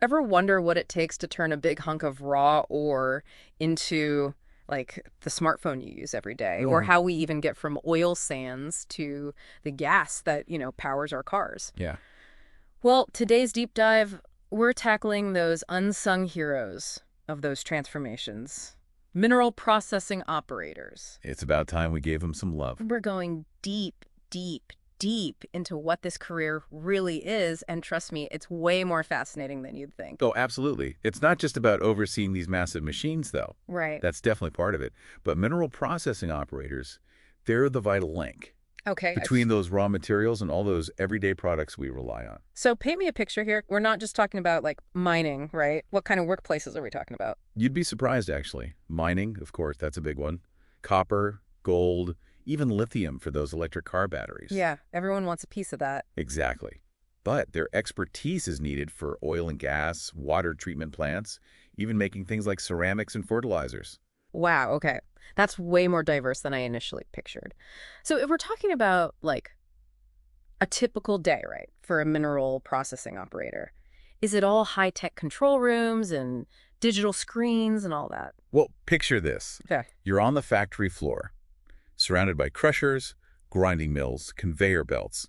Ever wonder what it takes to turn a big hunk of raw ore into, like, the smartphone you use every day, or Oh, how we even get from oil sands to the gas that, powers our cars? yeah. Well, today's deep dive, we're tackling those unsung heroes of those transformations, mineral processing operators. It's about time we gave him some love. We're going deep, deep, deep into what this career really is, and trust me, it's way more fascinating than you'd think. Oh, absolutely. It's not just about overseeing these massive machines, though. Right. That's definitely part of it. But mineral processing operators, they're the vital link Okay. between those raw materials and all those everyday products we rely on. So paint me a picture here. We're not just talking about like mining, right? What kind of workplaces are we talking about? You'd be surprised, actually. Mining, of course, that's a big one. Copper, gold, even lithium for those electric car batteries. Yeah, everyone wants a piece of that. Exactly. But their expertise is needed for oil and gas, water treatment plants, even making things like ceramics and fertilizers. Wow, okay. That's way more diverse than I initially pictured. So if we're talking about like a typical day, right, for a mineral processing operator, is it all high-tech control rooms and digital screens and all that? Well, picture this. Yeah. You're on the factory floor, surrounded by crushers, grinding mills, conveyor belts,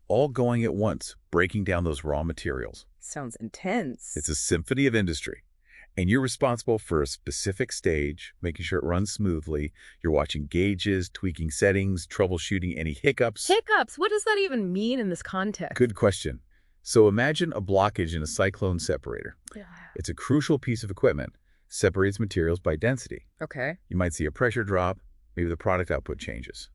all going at once, breaking down those raw materials. Sounds intense. It's a symphony of industry. And you're responsible for a specific stage, making sure it runs smoothly. You're watching gauges, tweaking settings, troubleshooting any hiccups. Hiccups, what does that even mean in this context? Good question. So imagine a blockage in a cyclone separator. Yeah. It's a crucial piece of equipment, separates materials by density. Okay. You might see a pressure drop, maybe the product output changes.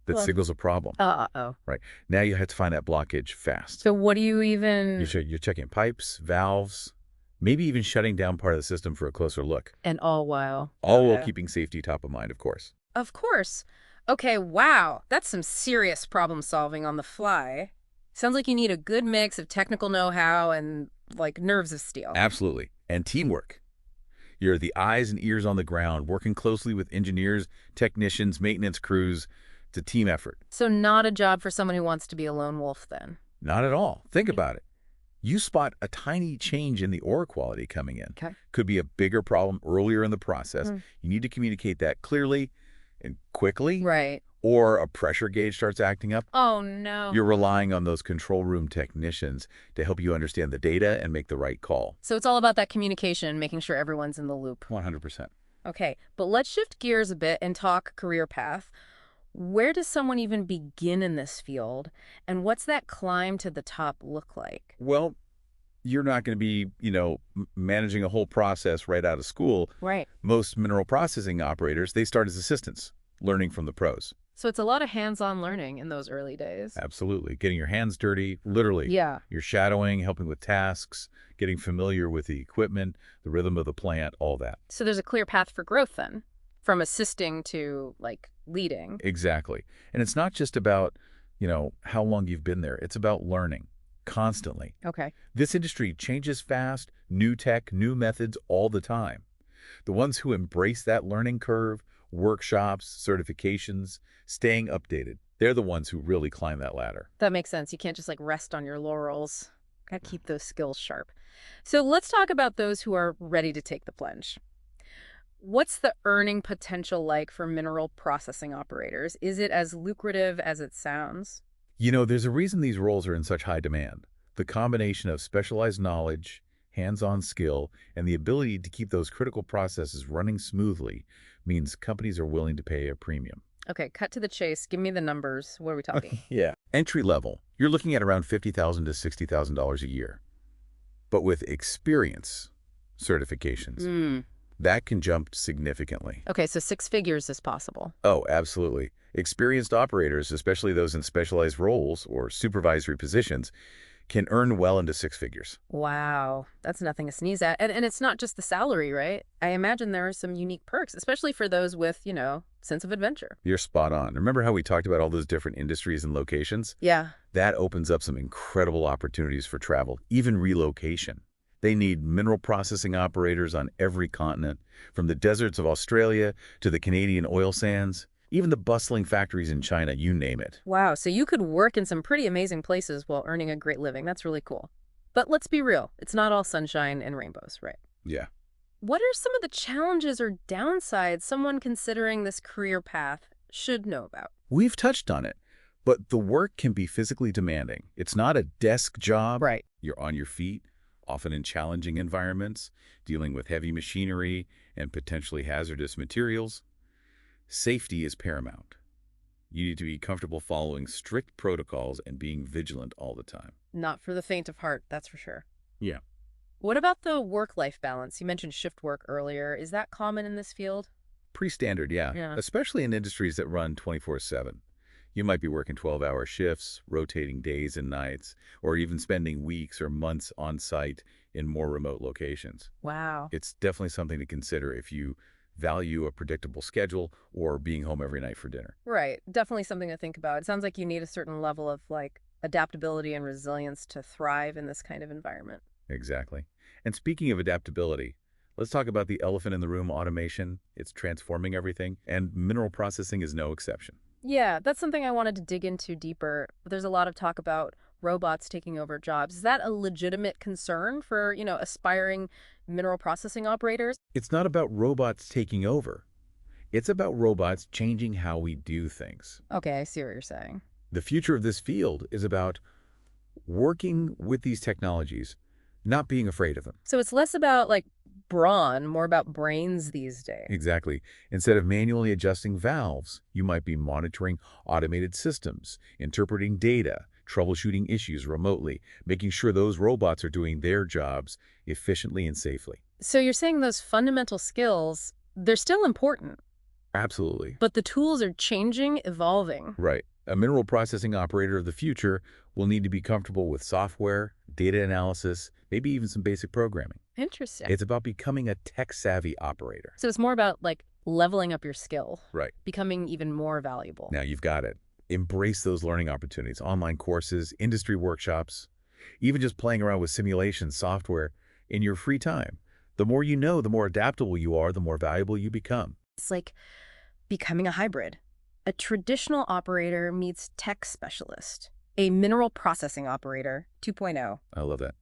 That Well, signals a problem, uh-oh. right? Now you have to find that blockage fast. So what do you even... You're checking pipes, valves, maybe even shutting down part of the system for a closer look. And all while... All while Okay. keeping safety top of mind, of course. Of course. Okay, wow. That's some serious problem solving on the fly. Sounds like you need a good mix of technical know-how and, like, nerves of steel. Absolutely. And teamwork. You're the eyes and ears on the ground, working closely with engineers, technicians, maintenance crews. It's a team effort. So not a job for someone who wants to be a lone wolf, then. Not at all. Think about it. You spot a tiny change in the ore quality coming in. Okay. Could be a bigger problem earlier in the process. Mm. You need to communicate that clearly and quickly, Right. or a pressure gauge starts acting up. Oh, no. You're relying on those control room technicians to help you understand the data and make the right call. So it's all about that communication, making sure everyone's in the loop. 100%. Okay, but let's shift gears a bit and talk career path. Where does someone even begin in this field? And what's that climb to the top look like? Well, you're not going to be, managing a whole process right out of school. Right. Most mineral processing operators, they start as assistants, learning from the pros. So it's a lot of hands-on learning in those early days. Absolutely. Getting your hands dirty, literally. Yeah. You're shadowing, helping with tasks, getting familiar with the equipment, the rhythm of the plant, all that. So there's a clear path for growth then, from assisting to, like, leading. Exactly. And it's not just about, how long you've been there. It's about learning constantly. Okay. This industry changes fast, new tech, new methods all the time. The ones who embrace that learning curve, workshops, certifications, staying updated, they're the ones who really climb that ladder. That makes sense. You can't just, like, rest on your laurels. Gotta keep those skills sharp. So let's talk about those who are ready to take the plunge. What's the earning potential like for mineral processing operators? Is it as lucrative as it sounds? There's a reason these roles are in such high demand. The combination of specialized knowledge, hands-on skill, and the ability to keep those critical processes running smoothly means companies are willing to pay a premium. Okay, cut to the chase. Give me the numbers. What are we talking? Yeah. Entry level, you're looking at around $50,000 to $60,000 a year. But with experience certifications, Mm. that can jump significantly. Okay, so six figures is possible. Oh, absolutely. Experienced operators, especially those in specialized roles or supervisory positions, can earn well into six figures. Wow, that's nothing to sneeze at. And it's not just the salary, right? I imagine there are some unique perks, especially for those with, sense of adventure. You're spot on. Remember how we talked about all those different industries and locations? Yeah. That opens up some incredible opportunities for travel, even relocation. They need mineral processing operators on every continent, from the deserts of Australia to the Canadian oil sands, even the bustling factories in China, you name it. Wow, so you could work in some pretty amazing places while earning a great living. That's really cool. But let's be real, it's not all sunshine and rainbows, right? Yeah. What are some of the challenges or downsides someone considering this career path should know about? We've touched on it, but the work can be physically demanding. It's not a desk job. Right. You're on your feet, often in challenging environments, dealing with heavy machinery and potentially hazardous materials. Safety is paramount. You need to be comfortable following strict protocols and being vigilant all the time. Not for the faint of heart, that's for sure. Yeah. What about the work-life balance? You mentioned shift work earlier. Is that common in this field? Pretty standard, yeah, Yeah. especially in industries that run 24/7. You might be working 12-hour shifts, rotating days and nights, or even spending weeks or months on site in more remote locations. Wow. It's definitely something to consider if you value a predictable schedule or being home every night for dinner. Right. Definitely something to think about. It sounds like you need a certain level of adaptability and resilience to thrive in this kind of environment. Exactly. And speaking of adaptability, let's talk about the elephant in the room, automation. It's transforming everything, and mineral processing is no exception. Yeah, that's something I wanted to dig into deeper. There's a lot of talk about robots taking over jobs. Is that a legitimate concern for, aspiring mineral processing operators? It's not about robots taking over. It's about robots changing how we do things. Okay, I see what you're saying. The future of this field is about working with these technologies, not being afraid of them. So it's less about brawn, more about brains these days. Exactly. Instead of manually adjusting valves, you might be monitoring automated systems, interpreting data, troubleshooting issues remotely, making sure those robots are doing their jobs efficiently and safely. So you're saying those fundamental skills, they're still important, Absolutely. but the tools are changing, evolving. Right. A mineral processing operator of the future will need to be comfortable with software, data analysis, maybe even some basic programming. Interesting. It's about becoming a tech-savvy operator. So it's more about leveling up your skill, Right. becoming even more valuable. Now you've got it. Embrace those learning opportunities, online courses, industry workshops, even just playing around with simulation software in your free time. The more you know, the more adaptable you are, the more valuable you become. It's like becoming a hybrid. A traditional operator meets tech specialist. A mineral processing operator 2.0. I love that.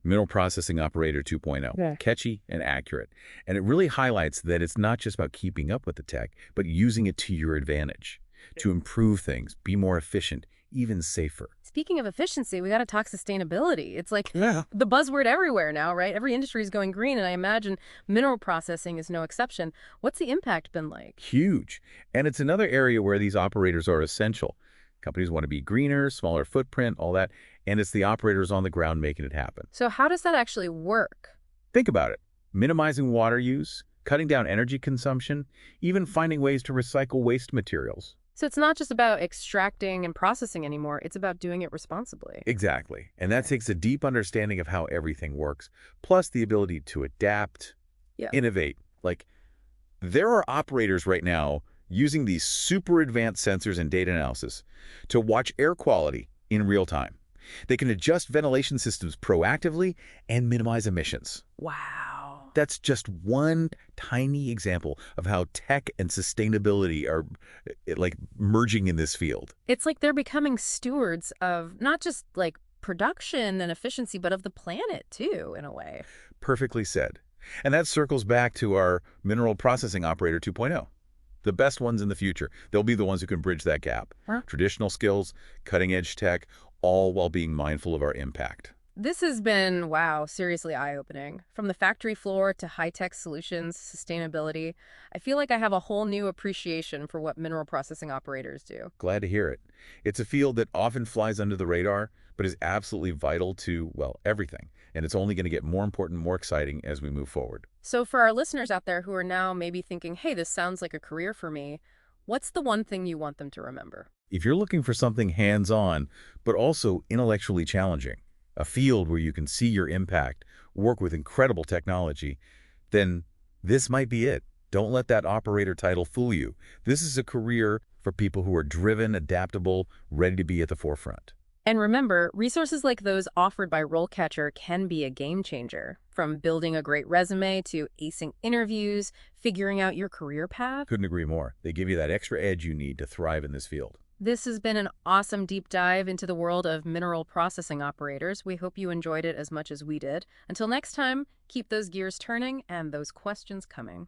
Mineral Processing Operator 2.0. Yeah. Catchy and accurate. And it really highlights that it's not just about keeping up with the tech, but using it to your advantage, to improve things, be more efficient, even safer. Speaking of efficiency, we got to talk sustainability. It's Yeah. the buzzword everywhere now, right? Every industry is going green, and I imagine mineral processing is no exception. What's the impact been like? Huge. And it's another area where these operators are essential. Companies want to be greener, smaller footprint, all that, and it's the operators on the ground making it happen. So how does that actually work? Think about it. Minimizing water use, cutting down energy consumption, even finding ways to recycle waste materials. So it's not just about extracting and processing anymore. It's about doing it responsibly. Exactly. And that takes a deep understanding of how everything works, plus the ability to adapt, Yeah. innovate. There are operators right now using these super advanced sensors and data analysis to watch air quality in real time. They can adjust ventilation systems proactively and minimize emissions. Wow. That's just one tiny example of how tech and sustainability are merging in this field. It's like they're becoming stewards of not just production and efficiency, but of the planet too, in a way. Perfectly said. And that circles back to our Mineral Processing Operator 2.0. The best ones in the future. They'll be the ones who can bridge that gap. Huh? Traditional skills, cutting-edge tech, all while being mindful of our impact. This has been, wow, seriously eye-opening. From the factory floor to high-tech solutions, sustainability, I feel like I have a whole new appreciation for what mineral processing operators do. Glad to hear it. It's a field that often flies under the radar, but is absolutely vital to, well, everything. And it's only going to get more important, more exciting as we move forward. So for our listeners out there who are now maybe thinking, hey, this sounds like a career for me, what's the one thing you want them to remember? If you're looking for something hands-on, but also intellectually challenging, a field where you can see your impact, work with incredible technology, then this might be it. Don't let that operator title fool you. This is a career for people who are driven, adaptable, ready to be at the forefront. And remember, resources like those offered by RoleCatcher can be a game changer. From building a great resume to acing interviews, figuring out your career path. Couldn't agree more. They give you that extra edge you need to thrive in this field. This has been an awesome deep dive into the world of mineral processing operators. We hope you enjoyed it as much as we did. Until next time, keep those gears turning and those questions coming.